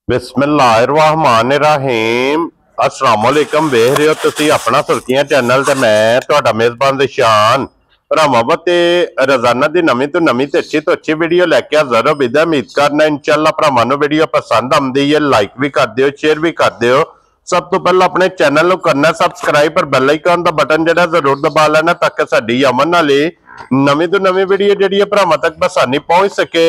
बिस्मिल्लाहिर्रहमानिर्रहीम अस्सलाम वालेकुम। वेख रहे हो तुसी अपना सुर्खियां चैनल ते मैं तुहाडा मेजबान दिशान भरावां ते रोजाना दी नवीं तो नवीं ते अच्छी वीडियो लैके हाज़र हो। बिदा उम्मीद करना इंशाअल्लाह भरावां नूं वीडियो पसंद आउंदी है, लाइक भी कर दिओ, शेयर भी कर दिओ। सब तो पहले अपने चैनल नूं करना सबसक्राइब और बेल आइकन दा बटन जिहड़ा जरूर दबा लेना ताकि साडी आमन वाली नवीं तो नवीं वीडियो जिहड़ी भरावां तक बसानी पहुंच सके।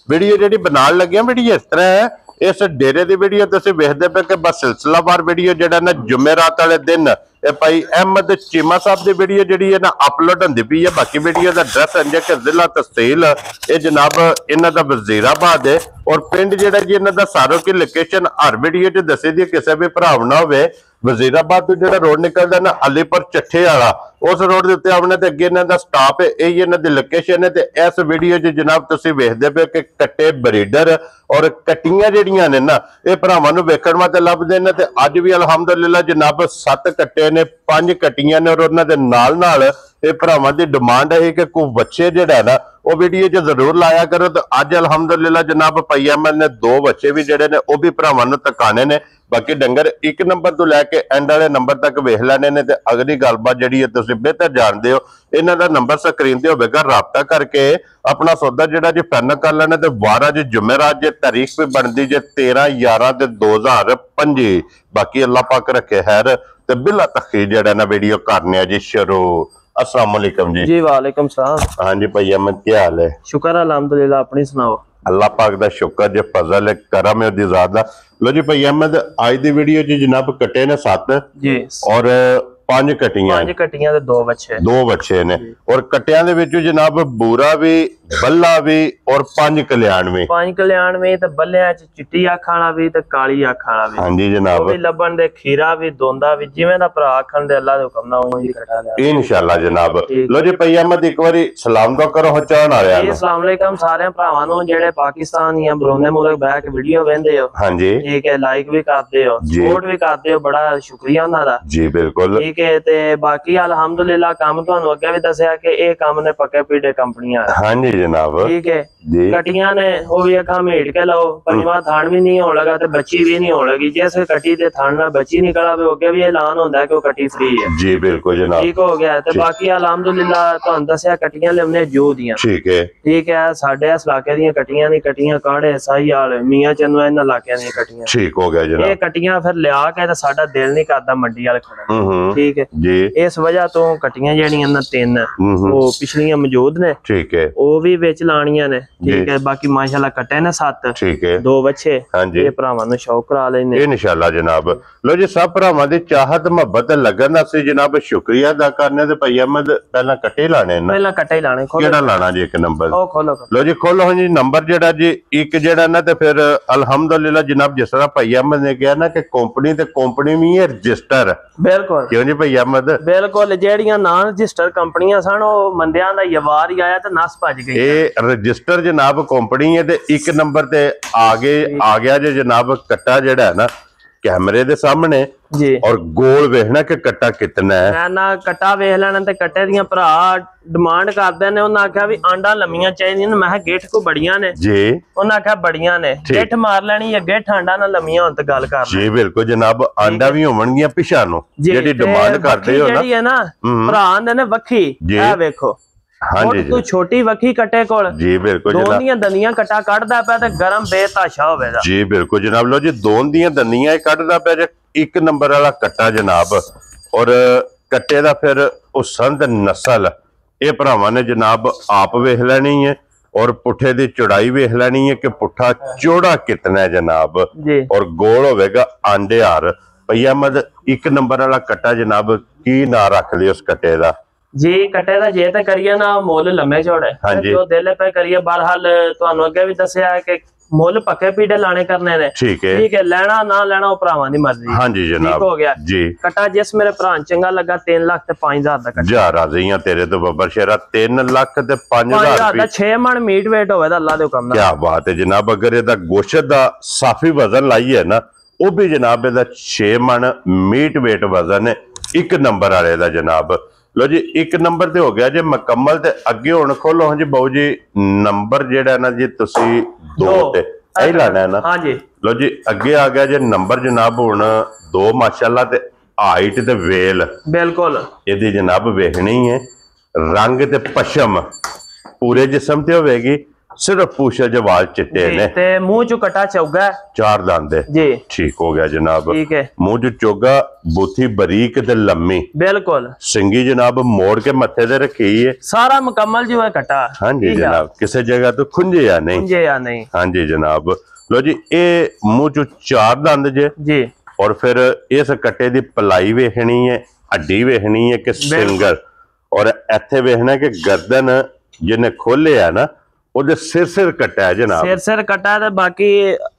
वीडियो जिहड़ी बनाउण लगे वीडियो इस तरह है, इस डेरे की वीडियो तुसीं वेखदे पे कि बस सिलसिलावार वीडियो जिहड़ा ना जुमेरात वाले दिन भाई अहमद चीमा साहब की वीडियो जिहड़ी है ना अपलोड होंदी पई है। बाकी वीडियो का एड्रैस है कि जिला तहसील ये जनाब इन्हां दा वजीराबाद है और पिंड जिहड़ा जी इन्हां दा सारो की लोकेशन हर वीडियो च दसी दी किसी भी भराव ना होवे। वजीराबाद तो जो रोड निकलता ना अलीपुर चट्ठे वाला उस रोड के उत्ते आने अगे इन्हां दा स्टाप है, यही इन्हां दी लोकेशन है। ते इस वीडियो च जनाब तुसीं वेखदे पे कि कट्टे ब्रीडर और कट्टियां जिहड़ियां ने ना ये भरावां नूं वेखण वास्ते लभदे ने। ते अज भी अलहमदुलिल्लाह जनाब 7 कट्टे ने, 5 कट्टियां ने और उन्हां दे नाल ये भरावां दी डिमांड है कि कोई बच्चे जिहड़ा ना वो वीडियो च जरूर लाया करो। तो अज अलहमदुलिल्लाह जनाब भाई अहमद ने 2 बच्चे भी जिहड़े ने वो भी भरावां नूं तकाने ने। बाकी डंगर 1 नंबर तो लैके एंड वाले नंबर तक वेख लैने ने। ते अगली गलबात जिहड़ी है तुसीं बेहतर जानदे हो, इन्हां दा नंबर स्क्रीन ते होवेगा, राबता करके अपना सौदा जिहड़ा जी फाइनल कर लेना। ते 12 जी जुमेरात जे तारीख भी बनदी जे 13/11/2025। बाकी अल्लाह पाक रखे खैर ते बिला तखीर जिहड़ा ना वीडियो करने जी शुरू। अस्सलाम वालेकुम जी। जी वालेकुम सलाम। हाँ जी भाई अहमद क्या हाल है? शुक्र अल्हम्दुलिल्लाह, अपनी सुनाओ। अल्लाह पाक दा शुक्र जे फजल है करम है दी ज़ात दा। लो जी भाई अहमद आज दी वीडियो जी जनाब कटे ने 7 जी और 5 कटियां ते 2 बच्चे ने और कटियां दे विच जनाब बूरा भी बल्ला भी और 5 कल्याण में ते बल्लियां च चिट्टी अख वाला भी ते काली अख वाला भी। हां जी जनाब, वो भी लबन दे खीरा भी दोंदा भी जिवें दा भरा आखण दे अल्लाह दे हुक्म नाल उही कटा दे इंशाअल्लाह जनाब। लो जी भाई अहमद एक बारी सलाम तो करो हो चाहण आ रहा है। अस्सलाम वालेकुम सारे भरावां नूं जेड़े पाकिस्तान या बरोने मुल्क बैठ के वीडियो वेंदे हो। हां जी ठीक है, लाइक भी करदे हो, सपोर्ट भी करदे हो, बड़ा शुक्रिया उन्हां दा जी। बिल्कुल ठीक है। ते बाकी अलहमदुलिल्लाह काम तुहानू अगे भी दस्सिया कि ये काम ने पक्के पीड़े कंपनियां। हां जी जनाब ठीक है जी। कटियां ने वो भी अखा मेट के लो, पंजवां थान भी नहीं होने लगा ते बच्ची भी नहीं होने लगी। जिस कटी ते थान में बच्ची निकल आवे अगे भी ऐलान होंदा है कि वो कटी फ्री है जी। बिल्कुल जनाब ठीक हो गया। ते बाकी अलहमदुलिल्लाह तुहानू दस्सिया कटियां लेवने जो दियां ठीक है। साडे इस इलाके दियां कटियां काड़े साहियाल मियां चन्नू इन इलाके दियां कटियां ठीक हो गया जनाब। ये कटियां फिर लिया के ते साडा दिल नहीं करदा मंडी वाले खड़न ठीक है जी। इस वजह तो कटियां जेहड़ियां ना 3 वो पिछलियां मौजूद ने ठीक है, वो भी विच लाणियां ने ठीक है। बाकी माशाल्लाह कटे ने 7 ठीक है, 2 बच्चे हां जी। ये भरावां नूं शौक करा लेने इंशाअल्लाह जनाब। लो जी सब भरावां दी चाहत मोहब्बत लगन असी जनाब शुक्रिया अदा करने ते भाई अहमद पहला कटे लाने ना, पहला कटे लाने केड़ा लाना जी? 1 नंबर ओ खोलो। लो जी खोलो जी नंबर जेड़ा जी 1 जेड़ा ना ते फिर अल्हम्दुलिल्लाह जनाब जिस तरह भाई अहमद ने कहा ना कि कंपनी भी है रजिस्टर। बिल्कुल क्यों जी भाई अहमद? बिल्कुल जेड़ियां ना रजिस्टर कंपनियां सन ओ मंदियां दा यवार ही आया ते नस भज गई। ये रजिस्टर जनाब कंपनी है ते 1 नंबर ते आगे आ गया जे जनाब कट्टा जेड़ा है ना कैमरे दे सामने जी और गोल वेखना कि कट्टा कितना है ना। कट्टा वेख लेना ते कट्टे दियां भरा डिमांड करदे ने। उन्हां आख्या भी आंडा लम्मियां चाहिदियां ने, मैं गिठ को बड़ियां ने जी। उन्हां आख्या बड़ियां ने, गिठ मार लेनी है, गिठ आंडा ना लम्मियां होण ते गल कर जी। बिल्कुल जनाब आंडा भी होवणगियां पिछा नु जेडी डिमांड करदे हो ना भरा आंदे ने वखी ए वेखो। हाँ जी तू छोटी वखी कटे कोल जी। बिल्कुल दोन दियां दंदियां कट्टा कटदा पे ते गरम बेताशा होवेगा जी। बिल्कुल जनाब। लो जी दोन दियां दंदियां कटदा पे 1 नंबर वाला कट्टा जनाब और कट्टे दा फिर हुसन ते नस्ल ये भरावां ने जनाब आप वेख लेनी है और पुठे दी चौड़ाई वेख लेनी है कि पुठा चौड़ा कितना है जनाब और गोल होवेगा आंडे हार। भाई अहमद 1 नंबर वाला कट्टा जनाब की ना रख लियो उस कट्टे दा जी? कटे दा जे ते करिए ना मोल लम्बे चौड़े हाँ जी। जो दिल पे करिए बहरहाल तुहानू अगे भी दस्सिया है कि मोल पक्के पीड़े लाने करने ने ठीक है। लेना ना लेना भरावां दी मर्जी हाँ जी जनाब ठीक हो गया जी। कट्टा जिस मेरे भरा चंगा लगा 3 लाख ते 5000 दा कट्टा जा राजी हां तेरे तो बब्बर शेरा 3 लाख ते 5000 दा 6 मन मीट वेट होवे दा अल्लाह दे हुक्म नाल। क्या बात है जनाब। अगर एदा गोश्त दा साफी वजन लाइए ना वो भी जनाब एदा 6 मन मीट वेट वजन है 1 नंबर वाले दा जनाब। लो जी 1 नंबर ते हो गया जी मुकम्मल। ते अगे हुण खोलो जी बाऊ जी नंबर जेड़ा ना जी तुसी 2 ते ऐ लाना है ना हाँ जी लो जी अगे आ गया जे नंबर जनाब हुण दो माशाअल्लाह ते हाइट ते वेल बिल्कुल इहदी जनाब वेखनी है रंग ते पशम पूरे जिस्म ते होवेगी सिर्फ पूछे जवाल चिट्टे ने ते मुंह चो कटा चौगा चार दांत जी ठीक हो गया जनाब ठीक है मुंह चो चोगा बूथी बरीक ते लम्मी बिल्कुल सिंगी जनाब मोड़ के मथे ते रखी है सारा मुकम्मल जो है कटा हाँ जी जनाब किसी जगह तो खुंजे या नहीं हाँ जी जनाब लो जी ये मुंह चो चार दांत जे जी और फिर इस कट्टे दी पलाई वेखनी है हड्डी वेखनी है कि सिंगल और इत्थे वेखना कि गर्दन जिन्हें खोले है ना ਉਹਦੇ ਸਿਰ ਕੱਟਾ ਹੈ ਜਨਾਬ ਸਿਰ ਕੱਟਾ ਤੇ ਬਾਕੀ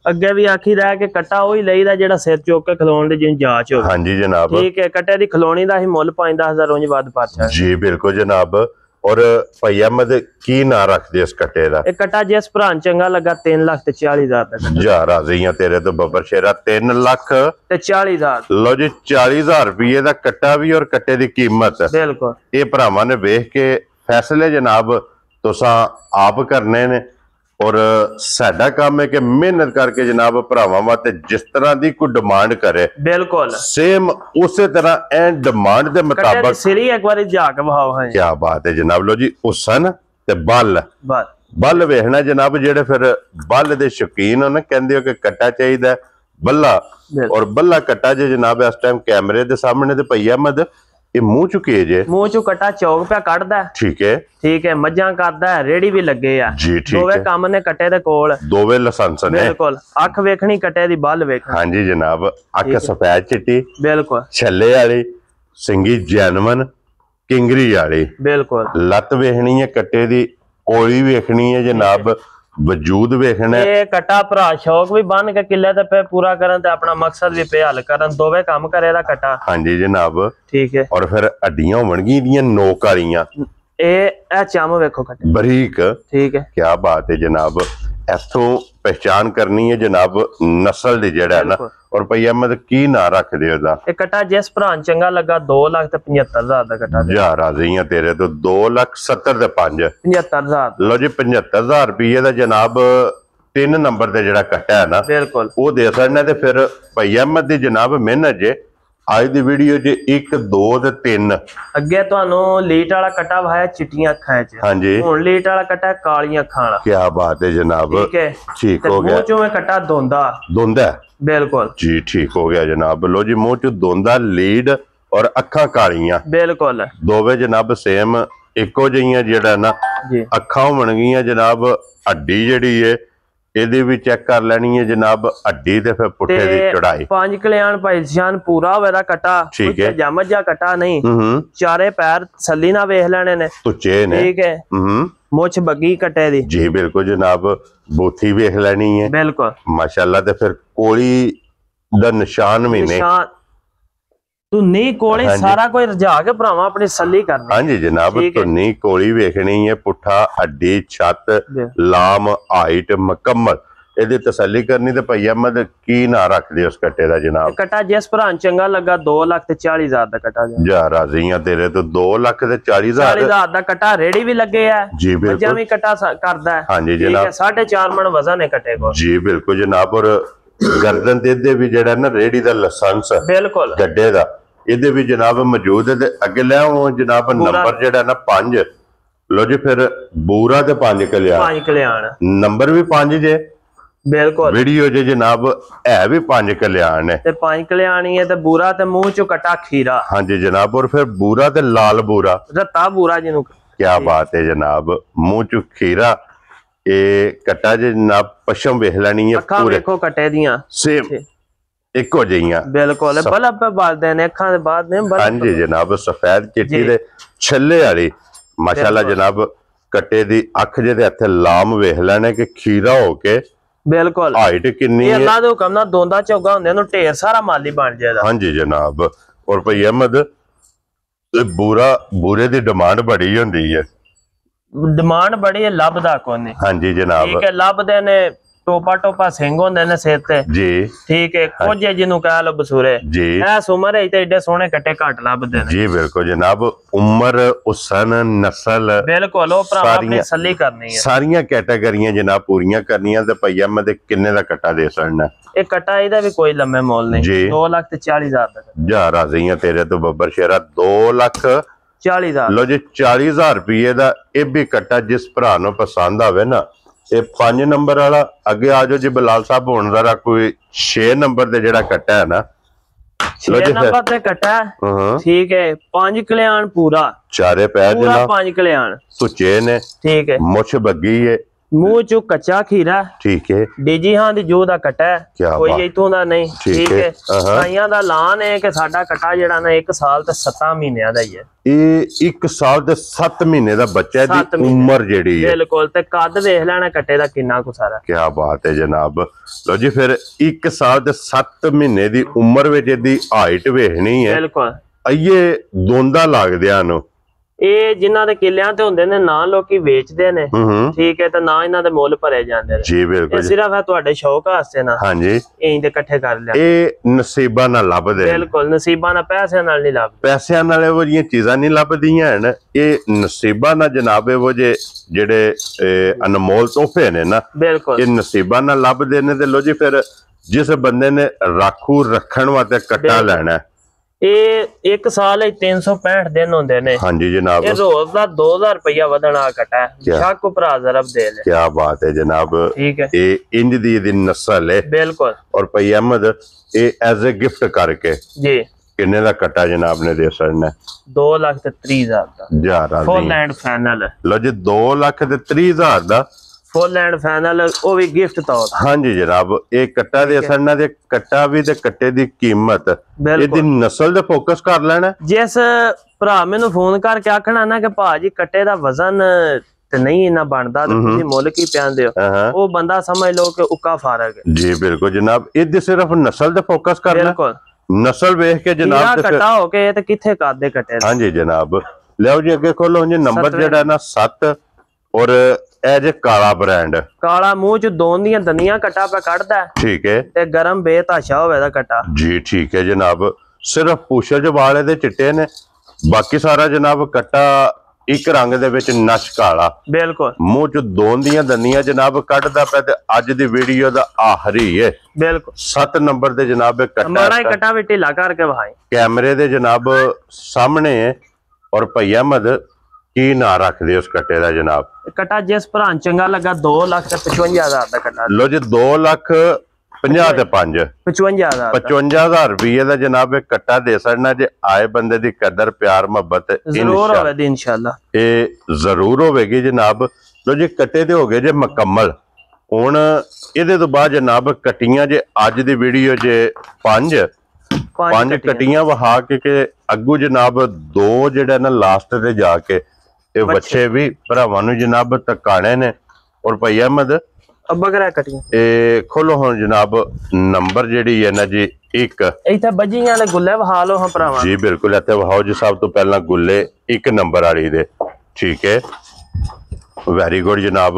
ਅੱਗੇ ਵੀ ਆਖੀ ਰਿਹਾ ਕਿ ਕੱਟਾ ਉਹੀ ਲਈਦਾ ਜਿਹੜਾ ਸਿਰ ਚੁੱਕ ਕੇ ਖਲੋਣ ਦੇ ਜਿੰ ਜਾਂਚ ਹੋਵੇ ਹਾਂਜੀ ਜਨਾਬ ਠੀਕ ਹੈ ਕੱਟੇ ਦੀ ਖਲੋਣੀ ਦਾ ਹੀ ਮੁੱਲ 5-10,000 ਉਂਝ ਵੱਧ ਪਰਚਾ ਜੀ ਬਿਲਕੁਲ ਜਨਾਬ और भाई अहमद की ना रख दे इस कट्टे दा एक कट्टा जिस भरा चंगा लगा 3,40,000 का जा राजियां तेरे तो बब्बर शेरा 3,40,000 लो जी 40,000 रुपये का कट्टा भी और कट्टे की कीमत बिल्कुल ये भरावां ने वेख के फैसले जनाब तुसां आप करने ने और साडा काम है कि मेहनत करके जनाब भरावां वास्ते जिस तरह की कोई डिमांड करे बिल्कुल सेम उस तरह एंड डिमांड के मुताबिक सिरी एक बार जाके बहाओ है क्या बात है जनाब लो जी उसन ते बल वेखना जनाब जेड़े फिर बल दे शौकीन हो ना कहंदे हो कि कट्टा चाहिए बल्ला और बल्ला कट्टा जे जनाब इस टाइम कैमरे दे सामने ते भई अहमद ये मुंह चुके जे मुंह चु कट्टा चौक पे कटदा ठीक है मज्जां करदा है रेड़ी भी लगे आ जी ठीक दोवे काम ने कट्टे दे कोल दोवे लाइसेंस ने बिल्कुल अख वेखनी कट्टे दी बल वेखनी हां जी जनाब अख सफेद चिट्टी बिल्कुल छल्ले वाली सिंगी जैनवन किंगरी वाली बिल्कुल लत वेखनी है कट्टे दी कोली वेखनी है जनाब वजूद वेखना ये कट्टा भरा शौक भी बन के किले ते पे पूरा करन ते अपना मकसद भी पे हल करन दोवे काम करे दा कट्टा हां जी जनाब ठीक है और फिर हड्डियां होणगी दी नोक वालियां ए चम वेखो कट्टे बरीक ठीक है क्या बात है जनाब इथों पहचान करनी है जनाब नस्ल दी जेड़ा ना और भई अहमद की ना रख दे ओदा ए कट्टा जिस भरा चंगा लगा 2,75,000 दा कट्टा जा राजियां तेरे तो 2,70,000 ते 75,000 लो जी 75,000 रुपये दा जनाब 3 नंबर ते जेड़ा कट्टा है ना बिल्कुल वो दे सकने ते फिर भई अहमद दी जनाब मेहनत जे आज दी वीडियो जे 1 2 ते 3 अगे तुहानू लीट वाला कट्टा वाया चिट्टियां अखां च हां जी हुन लीट वाला कट्टा कालियां अखां वाला क्या बात है जनाब ठीक है ठीक हो गया मुंह चों में कट्टा दोंदा बिल्कुल जी ठीक हो गया जनाब लो जी मुंह चों दोंदा लीड और अखां कालियां बिल्कुल दोवे जनाब सेम इको जिहियां जेड़ा ना अखां होणगियां जनाब हड्डी जेड़ी है ਇਹਦੇ ਵੀ ਚੈੱਕ ਕਰ ਲੈਣੀ ਹੈ ਜਨਾਬ ਹੱਡੀ ਤੇ ਫਿਰ ਪੁੱਠੇ ਦੀ ਚੜਾਈ ਪੰਜ ਕਲਿਆਣ ਭਾਈ ਜਾਨ ਪੂਰਾ ਹੋਵੇਦਾ ਕਟਾ ਠੀਕ ਹੈ ਜਮਜਾ ਕਟਾ ਨਹੀਂ ਚਾਰੇ ਪੈਰ ਥੱਲੀ ਨਾ ਵੇਖ ਲੈਣੇ ਨੇ ਤੁੱਚੇ ਨੇ ਠੀਕ ਹੈ ਮੁੱਛ ਬੱਗੀ ਕਟੇ ਦੀ ਜੀ ਬਿਲਕੁਲ ਜਨਾਬ ਬੂਥੀ ਵੇਖ ਲੈਣੀ ਹੈ ਬਿਲਕੁਲ ਮਾਸ਼ਾਅੱਲਾ ਤੇ ਫਿਰ ਕੋਲੀ ਦਾ ਨਿਸ਼ਾਨ ਵੀ ਨੇ तू नहीं कोली सारा कोई रजा के भरावा अपनी सली करनी हां जी जनाब तो नहीं कोली वेखनी है पुट्ठा हड्डी छत लाम हाइट मुकम्मल ਇਹਦੀ ਤਸੱਲੀ ਕਰਨੀ ਤੇ ਭਈ ਅਹਿਮਦ ਕੀ ਨਾ ਰੱਖਦੇ ਉਸ ਕੱਟੇ ਦਾ ਜਨਾਬ ਕੱਟਾ ਜਿਸ ਭਰਾ ਚੰਗਾ ਲੱਗਾ 2,40,000 ਦਾ ਕੱਟਾ ਜਾ ਰਾਜ਼ੀਆਂ ਤੇਰੇ ਤੋਂ 2,40,000 ਦਾ ਕੱਟਾ ਰੇੜੀ ਵੀ ਲੱਗੇ ਆ ਜੀ ਬਿਲਕੁਲ ਜਮੀ ਕੱਟਾ ਕਰਦਾ ਹੈ ਹਾਂਜੀ ਜਨਾਬ 4.5 ਮਣ ਵਜ਼ਨ ਹੈ ਕੱਟੇ ਕੋ ਜੀ ਬਿਲਕੁਲ ਜਨਾਬ ਔਰ गर्दन ते भी जेड़ा ना रेडी दा लाइसेंस बिल्कुल गड्डे दा इहदे भी जनाब मौजूद है ते अगे ले आओ जनाब नंबर जेड़ा ना 5 लो जी फिर बूरा ते 5 कल्याण नंबर भी 5 जे बिल्कुल वीडियो जे जनाब है भी 5 कल्याण है ते 5 कल्याण ही है ते बूरा ते मुंह चो कटा खीरा हां जी जनाब और फिर बूरा ते लाल बूरा रत्ता बूरा जिनु क्या बात है जनाब मुंह चो खीरा ये कट्टा जनाब पशम वेख लैनी है पूरे देखो कट्टे दियां सेम इको जिहियां बिल्कुल बल्ब पे बालदे ने अखां दे बाद ने हां जी जनाब सफेद चिट्टी दे छल्ले वाली माशाल्लाह जनाब कट्टे दी अख जे ते इत्थे लाम वेख लैने कि खीरा हो के बिल्कुल हाइट कितनी है अल्लाह दे हुक्म नाल दोंदा चौगा हुंदे नु ढेर सारा माली बन जाएगा हां जी जनाब और भई अहमद बूरे दी डिमांड बड़ी हुंदी है डिमांड बड़ी है लभदा कोने हां जी जनाब ठीक है लभदे ने ਟੋਪਾ ਟੋਪਾ ਸਿੰਘ ਹੁੰਦੇ ਨੇ ਸਿਰ ਤੇ ਜੀ ਠੀਕ ਹੈ ਕੁਝ ਜਿਹਨੂੰ ਕਹਿ ਲੋ ਬਸੂਰੇ ਜੀ ਐਸ ਉਮਰ ਹੈ ਤੇ ਏਡੇ ਸੋਹਣੇ ਕੱਟੇ ਘੱਟ ਲੱਭਦੇ ਨੇ ਜੀ ਬਿਲਕੁਲ ਜਨਾਬ ਉਮਰ ਉਸਨ ਨਸਲ ਬਿਲਕੁਲ ਉਹ ਭਰਾ ਆਪਣੀ ਤਸੱਲੀ ਕਰਨੀ ਹੈ ਸਾਰੀਆਂ ਕੈਟਾਗਰੀਆਂ ਜਨਾਬ ਪੂਰੀਆਂ ਕਰਨੀਆਂ ਤੇ ਭਈਆ ਮੈਂ ਤੇ ਕਿੰਨੇ ਦਾ ਕੱਟਾ ਦੇ ਸਕਣਾ ਇਹ ਕੱਟਾ ਇਹਦਾ ਵੀ ਕੋਈ ਲੰਮੇ ਮੁੱਲ ਨਹੀਂ 2,40,000 ਦਾ ਜਾ ਰਾਜ਼ੀਆਂ ਤੇਰੇ ਤੋਂ ਬੱਬਰ ਸ਼ੇਰਾ 2,40,000 ਲੋ ਜੀ 40,000 ਰੁਪਏ ਦਾ ਇਹ ਵੀ ਕੱਟਾ ਜਿਸ ਭਰਾ ਨੂੰ ਪਸੰਦ ਆਵੇ ਨਾ ਇਹ 5 ਨੰਬਰ ਵਾਲਾ ਅੱਗੇ ਆ ਜਾਓ ਜੀ ਬਲਾਲ ਸਾਹਿਬ ਹੁਣ ਜ਼ਰਾ ਕੋਈ 6 ਨੰਬਰ ਦੇ ਜਿਹੜਾ ਕੱਟਾ ਹੈ ਨਾ 6 ਨੰਬਰ ਤੇ ਕੱਟਾ ਠੀਕ ਹੈ 5 ਕਲਿਆਣ ਪੂਰਾ ਚਾਰੇ ਪੈਰ ਜਨਾਬ 5 ਕਲਿਆਣ ਸੁੱਚੇ ਨੇ ਠੀਕ ਹੈ ਮੁੱਛ ਬੱਗੀ ਹੈ ਮੂੰਹ ਚੋਂ ਕੱਚਾ ਖੀਰਾ ਠੀਕ ਹੈ ਡੀਜੀ ਹਾਂ ਦੀ ਜੋ ਦਾ ਕੱਟਾ ਕੋਈ ਇਥੋਂ ਦਾ ਨਹੀਂ ਠੀਕ ਹੈ ਸਾਈਆਂ ਦਾ ਐਲਾਨ ਹੈ ਕਿ ਸਾਡਾ ਕੱਟਾ ਜਿਹੜਾ ਨਾ 1 ਸਾਲ ਤੇ 7 ਮਹੀਨਿਆਂ ਦਾ ਹੀ ਹੈ ਇਹ 1 ਸਾਲ ਤੇ 7 ਮਹੀਨੇ ਦਾ ਬੱਚਾ ਦੀ ਉਮਰ ਜਿਹੜੀ ਹੈ ਬਿਲਕੁਲ ਤੇ ਕੱਦ ਦੇਖ ਲੈਣਾ ਕੱਟੇ ਦਾ ਕਿੰਨਾ ਕੁ ਸਾਰਾ ਕੀ ਬਾਤ ਹੈ ਜਨਾਬ ਲੋ ਜੀ ਫਿਰ 1 ਸਾਲ ਤੇ 7 ਮਹੀਨੇ ਦੀ ਉਮਰ ਵਿੱਚ ਇਹਦੀ ਹਾਈਟ ਵੇਖਣੀ ਹੈ ਬਿਲਕੁਲ ਅਈਏ ਦੋਂਦਾ ਲੱਗਦਿਆਂ ਨੂੰ ਇਹ ਜਿਨ੍ਹਾਂ ਦੇ ਕਿੱਲਿਆਂ ਤੇ ਹੁੰਦੇ ਨੇ ਨਾ ਲੋਕੀ ਵੇਚਦੇ ਨੇ ਠੀਕ ਹੈ ਤੇ ਨਾ ਇਹਨਾਂ ਦੇ ਮੁੱਲ ਭਰੇ ਜਾਂਦੇ ਨੇ ਜੀ ਬਿਲਕੁਲ ਸਿਰਫ ਹੈ ਤੁਹਾਡੇ ਸ਼ੌਕ ਵਾਸਤੇ ਨਾ ਹਾਂਜੀ ਇੰਜ ਦੇ ਇਕੱਠੇ ਕਰ ਲਿਆ ਇਹ ਨਸੀਬਾਂ ਨਾਲ ਲੱਭਦੇ ਬਿਲਕੁਲ ਨਸੀਬਾਂ ਨਾਲ ਪੈਸਿਆਂ ਨਾਲ ਨਹੀਂ ਲੱਭਦੇ ਪੈਸਿਆਂ ਨਾਲ ਇਹੋ ਜਿਹੀਆਂ ਚੀਜ਼ਾਂ ਨਹੀਂ ਲੱਭਦੀਆਂ ਹਨ ਇਹ ਨਸੀਬਾਂ ਨਾਲ ਜਨਾਬ ਇਹੋ ਜਿਹੜੇ ਅਨਮੋਲ ਤੋਹਫੇ ਨੇ ਨਾ ਬਿਲਕੁਲ ਇਹ ਨਸੀਬਾਂ ਨਾਲ ਲੱਭਦੇ ਨੇ ਤੇ ਲੋ ਜੀ ਫਿਰ ਜਿਸ ਬੰਦੇ ਨੇ ਰਾਖੂ ਰੱਖਣ ਵਾਸਤੇ ਕੱਟਾ ਲੈਣਾ ਇਹ 1 ਸਾਲ 365 ਦਿਨ ਹੁੰਦੇ ਨੇ ਹਾਂਜੀ ਜਨਾਬ ਇਹ ਰੋਜ਼ ਦਾ 2,000 ਰੁਪਇਆ ਵਧਣਾ ਕੱਟਾ ਸ਼ੱਕ ਭਰਾ ਜ਼ਰਬ ਦੇ ਲੈ ਕੀ ਬਾਤ ਹੈ ਜਨਾਬ ਠੀਕ ਹੈ ਇਹ ਇੰਜ ਦੀ ਨਸਲ ਹੈ ਬਿਲਕੁਲ ਔਰ ਭਈ ਅਹਿਮਦ ਇਹ ਐਜ਼ ਅ ਗਿਫਟ ਕਰਕੇ ਜੀ ਕਿੰਨੇ ਦਾ ਕੱਟਾ ਜਨਾਬ ਨੇ ਦੇ ਸਕਣਾ 2,30,000 ਦਾ ਜਾ ਰਾਜ਼ੀ ਫੁੱਲ ਐਂਡ ਫਾਈਨਲ ਲੋ ਜੀ 2,30,000 ਦਾ ਫੁੱਲ ਐਂਡ ਫਾਈਨਲ ਉਹ ਵੀ ਗਿਫਟ ਤੌਰ ਹਾਂਜੀ ਜਨਾਬ ਇਹ ਕੱਟਾ ਦੇ ਸਕਣਾ ਤੇ ਕੱਟਾ ਵੀ ਤੇ ਕੱਟੇ ਦੀ ਕੀਮਤ ਇਹਦੀ ਨਸਲ ਤੇ ਫੋਕਸ ਕਰ ਲੈਣਾ ਜਿਸ ਭਰਾ ਮੈਨੂੰ ਫੋਨ ਕਰਕੇ ਆਖਣਾ ਨਾ ਕਿ ਭਾਜੀ ਕੱਟੇ ਦਾ ਵਜ਼ਨ ਤੇ ਨਹੀਂ ਇੰਨਾ ਬਣਦਾ ਤੇ ਤੁਸੀਂ ਮੁੱਲ ਕੀ ਪਿਆਂਦੇ ਹੋ ਉਹ ਬੰਦਾ ਸਮਝ ਲਓ ਕਿ ਉੱਕਾ ਫਾਰਗ ਹੈ ਜੀ ਬਿਲਕੁਲ ਜਨਾਬ ਇਹਦੀ ਸਿਰਫ ਨਸਲ ਤੇ ਫੋਕਸ ਕਰਨਾ ਬਿਲਕੁਲ ਨਸਲ ਵੇਖ ਕੇ ਜਨਾਬ ਕੱਟਾ ਹੋ ਕੇ ਤੇ ਕਿੱਥੇ ਕਰਦੇ ਕੱਟੇ ਹਾਂਜੀ ਜਨਾਬ ਲਿਓ ਜੀ ਅੱਗੇ ਖੋਲੋ ਜੀ ਨੰਬਰ ਜਿਹੜਾ ਨਾ 7 ਔਰ ਇਹ ਜੇ ਕਾਲਾ ਬ੍ਰਾਂਡ ਕਾਲਾ ਮੂੰਹ ਚ ਦੋਨ ਦੀਆਂ ਦੰਦੀਆਂ ਕੱਟਾ ਪਾ ਕੱਢਦਾ ਠੀਕ ਹੈ ਤੇ ਗਰਮ ਬੇਤਾਸ਼ਾ ਹੋਵੇ ਦਾ ਕੱਟਾ ਜੀ ਠੀਕ ਹੈ ਜਨਾਬ ਸਿਰਫ ਪੂਛਲ ਚ ਵਾਲ ਇਹਦੇ ਚਿੱਟੇ ਨੇ ਬਾਕੀ ਸਾਰਾ ਜਨਾਬ ਕੱਟਾ ਇੱਕ ਰੰਗ ਦੇ ਵਿੱਚ ਨਸ਼ ਕਾਲਾ ਬਿਲਕੁਲ ਮੂੰਹ ਚ ਦੋਨ ਦੀਆਂ ਦੰਦੀਆਂ ਜਨਾਬ ਕੱਢਦਾ ਪਿਆ ਤੇ ਅੱਜ ਦੀ ਵੀਡੀਓ ਦਾ ਆਖਰੀ ਹੈ ਬਿਲਕੁਲ 7 ਨੰਬਰ ਦੇ ਜਨਾਬ ਕੱਟਾ ਮਾੜਾ ਕੱਟਾ ਵੀ ਢਿੱਲਾ ਕਰਕੇ ਵਹਾਈ ਕੈਮਰੇ ਦੇ ਜਨਾਬ ਸਾਹਮਣੇ ਹੈ ਔਰ ਭਈ ਅਹਿਮਦ ਕੀ ਨਾਂ ਰੱਖਦੇ ਉਸ ਕੱਟੇ ਦਾ ਜਨਾਬ ਕੱਟਾ ਜਿਸ ਭਰਾ ਚੰਗਾ ਲੱਗਾ 2,55,000 ਦਾ ਕੱਟਾ ਲੋ ਜੀ 2,50,000 ਤੇ 5 55,000 ਰੁਪਏ ਦਾ ਜਨਾਬ ਇਹ ਕੱਟਾ ਦੇ ਸਕਣਾ ਜੇ ਆਏ ਬੰਦੇ ਦੀ ਕਦਰ ਪਿਆਰ ਮੁਹੱਬਤ ਜ਼ਰੂਰ ਹੋਵੇ ਇਨਸ਼ਾਅੱਲਾ ਇਹ ਜ਼ਰੂਰ ਹੋਵੇਗੀ ਜਨਾਬ ਲੋ ਜੀ ਕੱਟੇ ਤੇ ਹੋ ਗਏ ਜੇ ਮੁਕੰਮਲ ਹੁਣ ਇਹਦੇ ਤੋਂ ਬਾਅਦ ਜਨਾਬ ਕੱਟੀਆਂ ਜੇ ਅੱਜ ਦੀ ਵੀਡੀਓ ਜੇ 5 ਕੱਟੀਆਂ ਵਹਾ ਕੇ ਅੱਗੂ ਜਨਾਬ 2 ਜਿਹੜਾ ਨਾ ਲਾਸਟ ਤੇ ਜਾ ਕੇ ਇਹ ਬੱਚੇ ਵੀ ਭਰਾਵਾਂ ਨੂੰ ਜਨਾਬ ਤਕਾਣੇ ਨੇ ਔਰ ਭਈ ਅਹਿਮਦ ਬਗਰਾ ਕੱਟੀਆਂ ਇਹ ਖੋਲੋ ਹੁਣ ਜਨਾਬ ਨੰਬਰ ਜਿਹੜੀ ਹੈ ਨਾ ਜੀ 1 ਇੱਥੇ ਬੱਜੀਆਂ ਵਾਲੇ ਗੁੱਲੇ ਵਹਾ ਲੋ ਹਾਂ ਭਰਾਵਾਂ ਜੀ ਬਿਲਕੁਲ ਇੱਥੇ ਵਹਾਓ ਜੀ ਸਭ ਤੋਂ ਪਹਿਲਾਂ ਗੁੱਲੇ 1 ਨੰਬਰ ਵਾਲੀ ਦੇ ਠੀਕ ਹੈ ਵੈਰੀ ਗੁੱਡ ਜਨਾਬ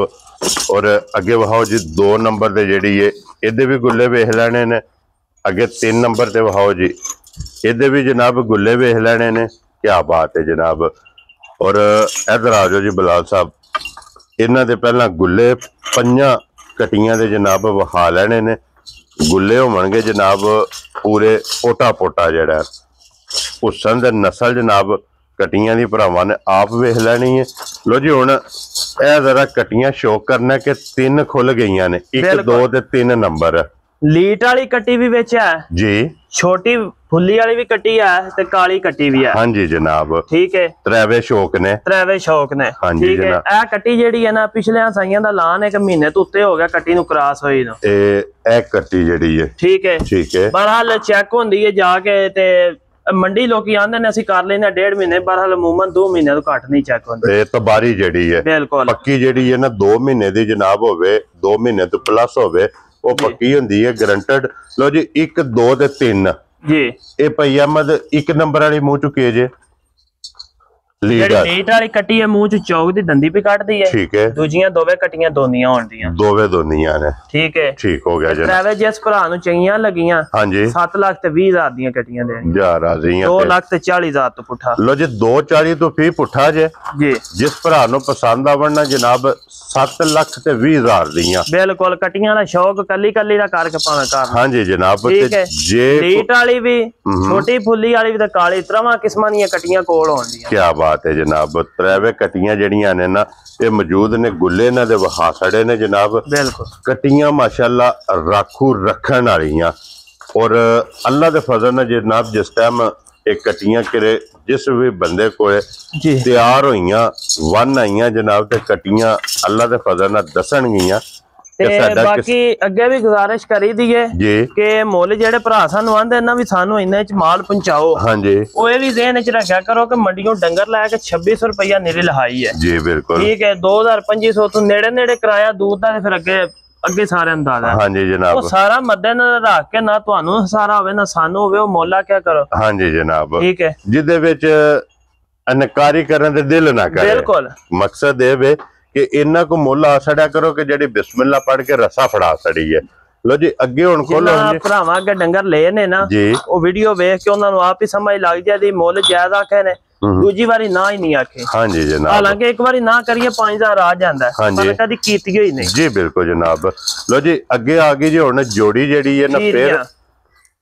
ਔਰ ਅੱਗੇ ਵਹਾਓ ਜੀ 2 ਨੰਬਰ ਦੇ ਜਿਹੜੀ ਹੈ ਇਹਦੇ ਵੀ ਗੁੱਲੇ ਵੇਖ ਲੈਣੇ ਨੇ ਅੱਗੇ 3 ਨੰਬਰ ਤੇ ਵਹਾਓ ਜੀ ਇਹਦੇ ਵੀ ਜਨਾਬ ਗੁੱਲੇ ਵੇਖ ਲੈਣੇ ਨੇ ਕੀ ਬਾਤ ਹੈ ਜਨਾਬ ਔਰ ਇਧਰ ਆ ਜਾਓ ਜੀ ਬਲਾਲ ਸਾਹਿਬ ਇਹਨਾਂ ਦੇ ਪਹਿਲਾਂ ਗੁੱਲੇ 5 ਕਟੀਆਂ ਦੇ ਜਨਾਬ ਵਹਾ ਲੈਣੇ ਨੇ ਗੁੱਲੇ ਹੋਣਗੇ ਜਨਾਬ ਪੂਰੇ ਪੋਟਾ ਜਿਹੜਾ ਹੁਸਨ ਦੇ ਨਸਲ ਜਨਾਬ ਕਟੀਆਂ ਦੀ ਭਰਾਵਾਂ ਨੇ ਆਪ ਵੇਖ ਲੈਣੀ ਹੈ ਲੋ ਜੀ ਹੁਣ ਇਹ ਜ਼ਰਾ ਕਟੀਆਂ ਸ਼ੋਅ ਕਰਨਾ ਕਿ 3 ਖੁੱਲ ਗਈਆਂ ਨੇ 1 2 ਤੇ 3 ਨੰਬਰ ਲੀਟ ਵਾਲੀ ਕੱਟੀ ਵੀ ਵਿੱਚ ਹੈ ਜੀ ਛੋਟੀ ਫੁੱਲੀ ਵਾਲੀ ਵੀ ਕੱਟੀ ਹੈ ਤੇ ਕਾਲੀ ਕੱਟੀ ਵੀ ਹੈ ਹਾਂਜੀ ਜਨਾਬ ਠੀਕ ਹੈ ਤ੍ਰੈਵੇ ਸ਼ੌਕ ਨੇ ਠੀਕ ਹੈ ਇਹ ਕੱਟੀ ਜਿਹੜੀ ਹੈ ਨਾ ਪਿਛਲੇ ਸਾਈਆਂ ਦਾ ਲਾਨ ਇੱਕ ਮਹੀਨੇ ਤੋਂ ਉੱਤੇ ਹੋ ਗਿਆ ਕੱਟੀ ਨੂੰ ਕ੍ਰਾਸ ਹੋਈ ਨੂੰ ਇਹ ਕੱਟੀ ਜਿਹੜੀ ਹੈ ਠੀਕ ਹੈ ਬਹਰਹਾਲ ਚੈੱਕ ਹੁੰਦੀ ਹੈ ਜਾ ਕੇ ਤੇ ਮੰਡੀ ਲੋਕੀ ਆਂਦੇ ਨੇ ਅਸੀਂ ਕਰ ਲੈਂਦੇ 1.5 ਮਹੀਨੇ ਬਹਰਹਾਲ ਅਮੂਮਨ 2 ਮਹੀਨੇ ਤੋਂ ਘੱਟ ਨਹੀਂ ਚੈੱਕ ਹੁੰਦੀ ਇਹ ਤਬਾਰੀ ਜਿਹੜੀ ਹੈ ਬਿਲਕੁਲ ਪੱਕੀ ਜਿਹੜੀ ਹੈ ਨਾ 2 ਮਹੀਨੇ ਦੀ ਜਨਾਬ ਹੋਵੇ 2 ਮਹੀਨੇ ਤੋਂ ਪਲੱਸ ਹੋਵੇ ਉਹ ਪੱਕੀ ਹੁੰਦੀ ਹੈ ਗਰੰਟਡ ਲੋ ਜੀ 1 2 ਤੇ 3 ਜੀ ਇਹ ਭਈ ਅਹਿਮਦ 1 ਨੰਬਰ ਵਾਲੀ ਮੂੰਹ ਚੁੱਕੇ ਜੇ ਲੀਟ ਵਾਲੀ ਕੱਟੀ ਹੈ ਮੂੰਹ ਚ ਚੌਕ ਦੀ ਦੰਦੀ ਵੀ ਕੱਢਦੀ ਹੈ। ਠੀਕ ਹੈ। ਦੂਜੀਆਂ ਦੋਵੇਂ ਕੱਟੀਆਂ ਦੋਨੀਆਂ ਹੋਣਦੀਆਂ। ਦੋਵੇਂ ਦੋਨੀਆਂ ਨੇ। ਠੀਕ ਹੈ। ਠੀਕ ਹੋ ਗਿਆ ਜੀ। ਡਰਾਈਵਰ ਜਿਸ ਭਰਾ ਨੂੰ ਚਾਹੀਆਂ ਲੱਗੀਆਂ ਹਾਂਜੀ 7 ਲੱਖ ਤੇ 20,000 ਦੀਆਂ ਕੱਟੀਆਂ ਦੇਣ ਜਾ ਰਾਜ਼ੀਆਂ 2 ਲੱਖ ਤੇ 40,000 ਤੋਂ ਪੁੱਠਾ। ਲੋ ਜੀ 240 ਤੋਂ ਫੀ ਪੁੱਠਾ ਜੇ ਜੀ। ਜਿਸ ਭਰਾ ਨੂੰ ਪਸੰਦ ਆਵਣ ਨਾ ਜਨਾਬ 7 ਲੱਖ ਤੇ 20,000 ਦੀਆਂ ਬਿਲਕੁਲ ਕੱਟੀਆਂ ਦਾ ਸ਼ੌਕ ਕੱਲੀ ਕੱਲੀ ਦਾ ਕਰਕੇ ਪਾਣਾ ਕਰ। ਹਾਂਜੀ ਜਨਾਬ ਜੇ ਲੀਟ ਵਾਲੀ ਵੀ ਛੋਟੀ ਫੁੱਲੀ ਵਾਲੀ ਵੀ ਤੇ ਕਾਲੀ ਤਰ੍ਹਾਂ ਕਿਸਮਾਂ ਦੀਆਂ ਕੱਟੀਆਂ ਕੋਲ ਹੋਣਦੀਆਂ। ਕੀ ਬਾਤ ਹੈ ਜਨਾਬ। ਤਰਾਵੇ ਕੱਟੀਆਂ ਜਿਹੜੀਆਂ ਨੇ ਨਾ ਇਹ ਮੌਜੂਦ ਨੇ ਗੁੱਲੇ ਇਹਨਾਂ ਦੇ ਵਹਾ ਸੜੇ ਨੇ ਜਨਾਬ। ਬਿਲਕੁਲ ਕੱਟੀਆਂ ਮਾਸ਼ਾਅੱਲਾ ਰਾਖੂ ਰੱਖਣ ਵਾਲੀਆਂ ਔਰ ਅੱਲਾ ਦੇ ਫਜ਼ਲ ਨਾਲ ਜਨਾਬ ਜਿਸ ਟਾਈਮ ਇਹ ਕੱਟੀਆਂ ਕਿਰੇ जिस भी बंदे को तैयार होइयां वन आईयां जनाब ते कटियां अल्लाह दे फजल नाल दसणगियां। बाकी अगे भी गुजारिश करी दी है कि मुल जेड़े भरा सानू आंदे ना भी सानू इन्ने च माल पहुंचाओ। हां जी ओ ये भी ज़हन च रखा करो कि मंडियों डंगर ला के 2600 रुपया निरी लहाई है जी। बिल्कुल ठीक है। 2000-2500 तो नेड़े नेड़े किराया दूर दा फिर अगे सारे अंदाजा। हाँ जी जनाब। वो सारा मद्देनजर रख के ना तुहानू सारा होवे ना सानू होवे, ओ मोला क्या करो। हाँ जी जनाब। ठीक है। जिदे विच अनकारी करन दे दिल ना करे। बिल्कुल मकसद ये वे कि इन्ना को मोला सड़ा करो कि जेडी बिस्मिल्लाह पढ़ के रसा फड़ा सड़ी है। लो जी अगे हुण खोलो भरावां अगे डंगर ले ने ना जी ओ वीडियो वेख के उन्हां नू आप ही समझ लग जादी मोल जायज आखे ने दूजी बारी ना ही नहीं आखे। हाँ जी जनाब। हालांकि एक बारी ना करिए 5,000 आ जांदा है। हाँ जी कदी कीती ही नहीं जी। बिल्कुल जनाब। लो जी अगे आ गई जी हुण जोड़ी जेड़ी है ना फिर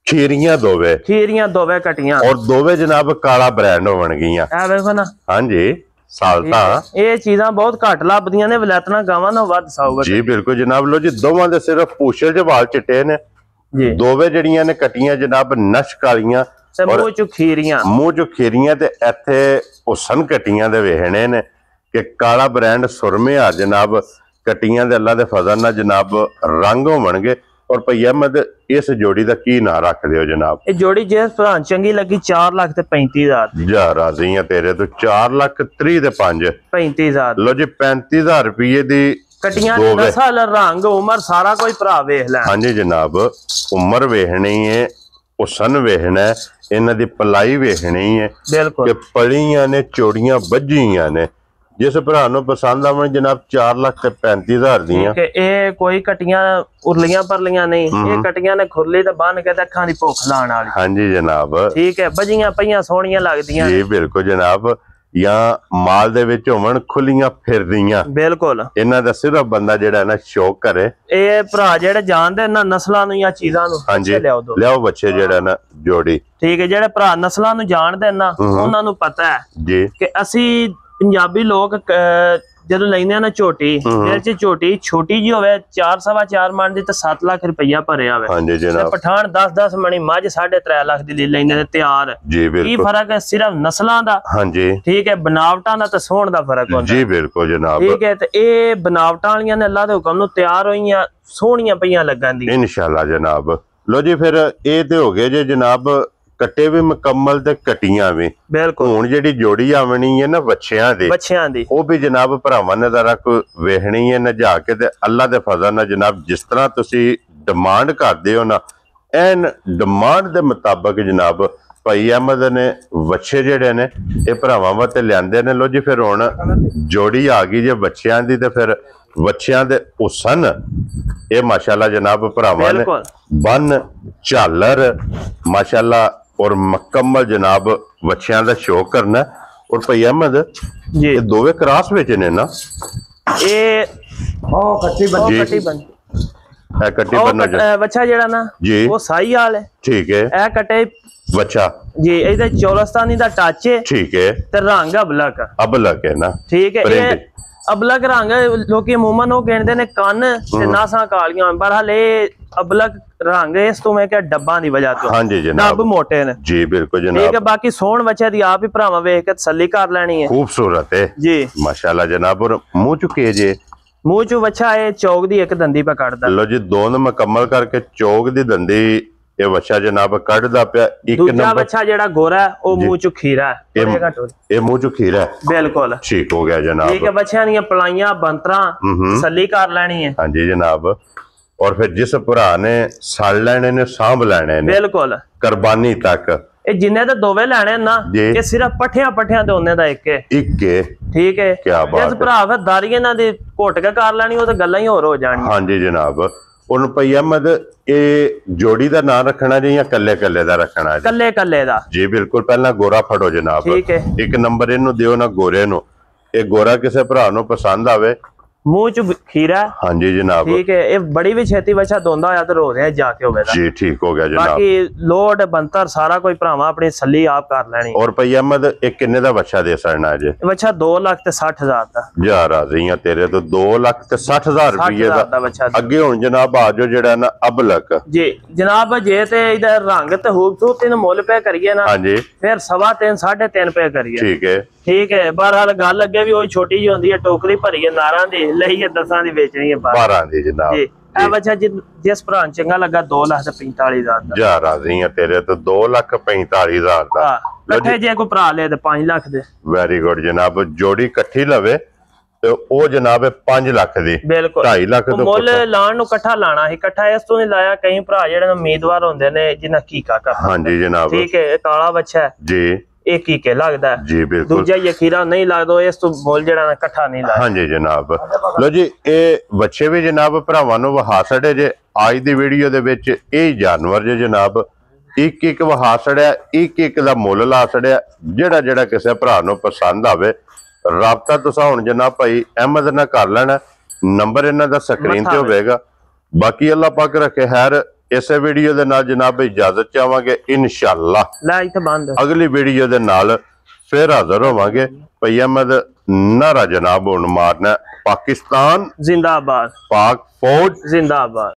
खीरियां दोवे कटियां और दोवे जनाब काला ब्रांड होवन गियां। ए देखो ना। हाँ जी सालता ये चीज़ां बहुत घट लभदियां ने वलैतना गावां नालों वध साउगा जी। बिल्कुल जनाब। लो जी दोवां दे सिर्फ पूछल च वाल चिट्टे ने जी। दोवे जड़ियां ने कटियां जनाब नश कालियां मूंह चो खीरियां ते इत्थे हुसन कटियां दे वेहणे ने कि काला ब्रांड सुरमे आ जनाब कटियां दे अल्लाह दे फजल नाल जनाब रंग होवणगे। और भई अहमद इस जोड़ी दा की ना रख दियो जनाब। ये जोड़ी जिस भरा चंगी लगी 4 लाख ते 35,000 जा राजी हां तेरे तो 4 लाख 30 ते 5 35,000। लो जी 35,000 रुपये दी कटियां नस्ल रंग उम्र सारा कोई भरा वेख ले। हां जी जनाब उम्र वेखनी है हुसन वेखना है इन्हां दी पलाई वेखनी है। बिल्कुल कि पलियां ने चोड़ियां बज्जियां ने जिस भरा नूं पसंद आवन जनाब 4 लाख ते 35,000 दियां। ये कोई कटियां उरलियां परलियां नहीं ये कटियां ने खुरली ते बन के ते अखां दी भुख लाण वाली। हां जी जनाब। ठीक है बजियां पईयां सोहणियां लगदियां जी। बिल्कुल जनाब। या माल दे विच होवन खुलियां फिरदियां। बिल्कुल इन्हां दा सिर्फ बंदा जेड़ा ना शौक करे ए भरा जेड़े जानदे ना नस्लां नूं या चीज़ां नूं अच्छे लियाओ बच्चे जेड़ा ना जोड़ी। ठीक है जेड़े भरा नस्लां नूं जानदे ना उन्हां नूं पता है जी कि असी पंजाबी लोग ਜਦੋਂ ਲੈਂਦੇ ਨਾ ਝੋਟੀ ਜਿਹਦੇ ਚ ਝੋਟੀ ਛੋਟੀ ਜੀ ਹੋਵੇ 4.25 ਮਣ ਦੀ ਤੇ 7 ਲੱਖ ਰੁਪਈਆ ਭਰਿਆ ਹੋਵੇ। ਹਾਂਜੀ ਜਨਾਬ। ਤੇ ਪਠਾਨ 10-10 ਮਣੀ ਮੱਝ 3.5 ਲੱਖ ਦੀ ਲੈ ਲੈਂਦੇ ਨੇ ਤਿਆਰ ਜੀ। ਬਿਲਕੁਲ ਕੀ ਫਰਕ ਹੈ ਸਿਰਫ ਨਸਲਾਂ ਦਾ। ਹਾਂਜੀ ਠੀਕ ਹੈ ਬਣਾਵਟਾਂ ਦਾ ਤੇ ਸੋਹਣ ਦਾ ਫਰਕ ਹੁੰਦਾ ਜੀ। ਬਿਲਕੁਲ ਜਨਾਬ। ਠੀਕ ਹੈ ਤੇ ਇਹ ਬਣਾਵਟਾਂ ਵਾਲੀਆਂ ਨੇ ਅੱਲਾਹ ਦੇ ਹੁਕਮ ਨੂੰ ਤਿਆਰ ਹੋਈਆਂ ਸੋਹਣੀਆਂ ਪਈਆਂ ਲੱਗਣ ਦੀ ਇਨਸ਼ਾਅੱਲਾ ਜਨਾਬ। ਲੋ ਜੀ ਫਿਰ ਇਹ ਤੇ ਹੋ ਗਏ ਜੇ ਜਨਾਬ कट्टे भी मुकम्मल ते कटियां भी। बिल्कुल हुण जेडी जोड़ी आवनी है ना बच्चियां दी वो भी जनाब भरावां ने जरा कोई वेखनी है नजा के ते अल्लाह दे फजल नाल जनाब जिस तरह तुसी डिमांड करदे हो ना एन डिमांड दे मुताबिक जनाब भाई अहमद ने बच्चे जेडे ने ये भरावां वास्ते लिआंदे ने। लो जी फिर हुण जोड़ी आ गई जे बच्चियां दी ते फिर बच्चियां दे हुसन ये माशाल्लाह जनाब भरावां ने बन झालर माशाल्लाह और मुकम्मल जनाब बच्चियां दा शौक करना। और भाई अहमद ये दोवे क्रॉस विच ने ना ये ओ कट्टी बन बच्चा जेड़ा ना जी वो साई हाल है। ठीक है ए कटे बच्चा जी इधर चौलस्तानी दा टच है। ठीक है ते रंग अबलक है ना। ठीक है ये अबलक रंग लोकी अमूमन वो कहते ने कन ते नासां कालियां बहरहाल अबलक रंग इस तो मैं क्या डब्बा दी वजह तो। हाँ जी जनाब डब मोटे ने जी। बिल्कुल जनाब। ठीक है बाकी सोहण बच्चे दी आप ही भरावां वेख के तसल्ली कर लेनी है। खूबसूरत है जी माशाल्लाह जनाब। और मुंह चुके जे मुंह चो बच्चा है चौक दी एक दंदी पे काटदा। लो जी दोनों मुकम्मल करके चौक दी दंदी ये बच्चा जनाब कटदा पिया। एक नंबर बच्चा जेड़ा गोरा है ओ मुंह चो खीरा है ये मुंह चो खीरा है। बिल्कुल ठीक हो गया जनाब। ठीक है बच्चियां दी पलाइयां बंतरा तसल्ली कर लेनी है। हां जी जनाब। और फिर जिस भरा ने सड़ लेने ने सांभ लेने ने बिल्कुल कुर्बानी तक ਇਹ ਜਿੰਨੇ ਦੇ ਦੋਵੇਂ ਲੈਣੇ ਨਾ ਇਹ ਸਿਰਫ ਪੱਠਿਆਂ ਤੇ ਉਹਨੇ ਦਾ ਇੱਕ ਹੈ ਠੀਕ ਹੈ। ਇਸ ਭਰਾ ਫਿਰ ਦਾਰੀ ਇਹਨਾਂ ਦੀ ਘੁੱਟ ਕੇ ਕਰ ਲੈਣੀ ਉਹ ਤੇ ਗੱਲਾਂ ਹੀ ਹੋਰ ਹੋ ਜਾਣੀਆਂ। ਹਾਂਜੀ ਜਨਾਬ ਹੁਣ ਭਈ ਅਹਿਮਦ ਇਹ ਜੋੜੀ ਦਾ ਨਾਮ ਰੱਖਣਾ ਜੀ ਜਾਂ ਕੱਲੇ ਦਾ ਰੱਖਣਾ ਜੀ? ਕੱਲੇ ਦਾ ਜੀ ਬਿਲਕੁਲ। ਪਹਿਲਾਂ ਗੋਰਾ ਫੜੋ ਜਨਾਬ, ਠੀਕ ਹੈ। ਇੱਕ ਨੰਬਰ ਇਹਨੂੰ ਦਿਓ ਨਾ ਗੋਰੇ ਨੂੰ, ਇਹ ਗੋਰਾ ਕਿਸੇ ਭਰਾ ਨੂੰ ਪਸੰਦ ਆਵੇ, ਮੂੰਹ ਚ ਖੀਰਾ। ਹਾਂਜੀ ਜਨਾਬ ਠੀਕ ਹੈ। ਇਹ ਬੜੀ ਵੀ ਛੇਤੀ ਵਛਾ ਦੋਂਦਾ ਹੋਇਆ ਤੇ ਰੋ ਰਿਹਾ ਜਾ ਕੇ ਹੋਵੇ ਜੀ। ਠੀਕ ਹੋ ਗਿਆ ਜਨਾਬ। ਬਾਕੀ ਲੋਡ ਬੰਤਰ ਸਾਰਾ ਕੋਈ ਭਰਾਵਾਂ ਆਪਣੀ ਸੱਲੀ ਆਪ ਕਰ ਲੈਣੀ। ਔਰ ਭਈ ਅਹਿਮਦ ਇਹ ਕਿੰਨੇ ਦਾ ਵਛਾ ਦੇ ਸਕਣਾ ਜੇ? ਵਛਾ 2,60,000 ਦਾ। ਜਾ ਰਾਜ਼ੀਆਂ ਤੇਰੇ ਤੋਂ 2,60,000 ਰੁਪਏ ਦਾ ਵਛਾ। ਅੱਗੇ ਹੁਣ ਜਨਾਬ ਆ ਜੋ ਜਿਹੜਾ ਨਾ ਅਬਲਕ ਜੀ ਜਨਾਬ ਜੇ ਤੇ ਇਹਦਾ ਰੰਗ ਤੇ ਖੂਬਸੂਰਤੀ ਨੂੰ ਮੁੱਲ ਪੇ ਕਰੀਏ ਨਾ ਹਾਂਜੀ ਫਿਰ 3.5 3.5 ਪੇ ਕਰੀਏ। ਠੀਕ ਹੈ ਠੀਕ ਹੈ। ਬਹਰਹਾਲ ਗੱਲ ਅੱਗੇ ਵੀ ਉਹ ਛੋਟੀ ਜਿਹੀ ਹੁੰਦੀ ਹੈ, ਟੋਕਰੀ ਭਰੀ ਹੈ ਨਾਰਾਂ ਦੀ, ਲਈ ਹੈ 10 ਦੀ ਵੇਚਣੀ ਹੈ 12 ਦੀ ਜਨਾਬ। ਜੀ ਇਹ ਬੱਚਾ ਜਿਸ ਭਰਾ ਨੂੰ ਚੰਗਾ ਲੱਗਾ 2,45,000 ਦਾ। ਜਾ ਰਾਜ਼ੀਆਂ ਤੇਰੇ ਤੋਂ 2,45,000 ਦਾ। ਇਕੱਠੇ ਜੇ ਕੋਈ ਭਰਾ ਲੈ ਤੇ 5 ਲੱਖ ਦੇ। ਵੈਰੀ ਗੁੱਡ ਜਨਾਬ। ਜੋੜੀ ਇਕੱਠੀ ਲਵੇ ਤੇ ਉਹ ਜਨਾਬ 5 ਲੱਖ ਦੀ। ਬਿਲਕੁਲ 2.5 ਲੱਖ ਤੋਂ ਮੁੱਲ ਲਾਣ ਨੂੰ ਇਕੱਠਾ ਲਾਣਾ ਸੀ, ਇਕੱਠਾ ਇਸ ਤੋਂ ਨਹੀਂ ਲਾਇਆ। ਕਈ ਭਰਾ ਜਿਹੜੇ ਉਮੀਦਵਾਰ ਹੁੰਦੇ ਨੇ ਜਿਨ੍ਹਾਂ ਕੀਕਾ ਕਰਨਾ। ਹਾਂਜੀ ਜਨਾਬ ਠੀਕ ਹੈ। ਇਹ ਕਾਲਾ ਬੱਚਾ ਹੈ ਜੀ, ਇਹ ਕੀਕੇ ਲੱਗਦਾ ਜੀ ਬਿਲਕੁਲ। ਦੂਜਾ ਯਖੀਰਾ ਨਹੀਂ ਲੱਗਦਾ, ਇਸ ਤੋਂ ਮੁੱਲ ਜਿਹੜਾ ਨਾ ਇਕੱਠਾ ਨਹੀਂ ਲਾਇਆ। ਹਾਂਜੀ ਜਨਾਬ ਲੋ ਜੀ ਇਹ ਬੱਚੇ ਵੀ ਜਨਾਬ ਭਰਾਵਾਂ ਨੂੰ ਵਹਾ ਛੜੇ ਜੇ। ਅੱਜ ਦੀ ਵੀਡੀਓ ਦੇ ਵਿੱਚ ਇਹ ਜਾਨਵਰ ਜੇ ਜਨਾਬ ਇੱਕ ਵਹਾ ਛੜਿਆ, ਇੱਕ ਦਾ ਮੁੱਲ ਲਾ ਛੜਿਆ। ਜਿਹੜਾ ਕਿਸੇ ਭਰਾ ਨੂੰ ਪਸੰਦ ਆਵੇ ਰਾਬਤਾ ਤੁਸੀਂ ਹੁਣ ਜਨਾਬ ਭਾਈ ਅਹਿਮਦ ਨਾਲ ਕਰ ਲੈਣਾ। ਨੰਬਰ ਇਹਨਾਂ ਦਾ ਸਕਰੀਨ ਤੇ ਹੋਵੇਗਾ। ਬਾਕੀ ਅੱਲਾਹ ਪਾਕ ਰੱਖੇ ਖੈਰ। ਇਸੇ ਵੀਡੀਓ ਦੇ ਨਾਲ ਜਨਾਬ ਇਜਾਜ਼ਤ ਚਾਹਾਂਗੇ ਇਨਸ਼ਾਅੱਲਾ। ਅਗਲੀ ਵੀਡੀਓ ਦੇ ਨਾਲ ਫਿਰ ਹਾਜ਼ਰ ਹੋਵਾਂਗੇ। ਭਾਈ ਅਹਿਮਦ ਨਾਰਾ ਜਨਾਬ ਹੁਣ ਮਾਰਨਾ ਪਾਕਿਸਤਾਨ जिंदाबाद, पाक फौज जिंदाबाद।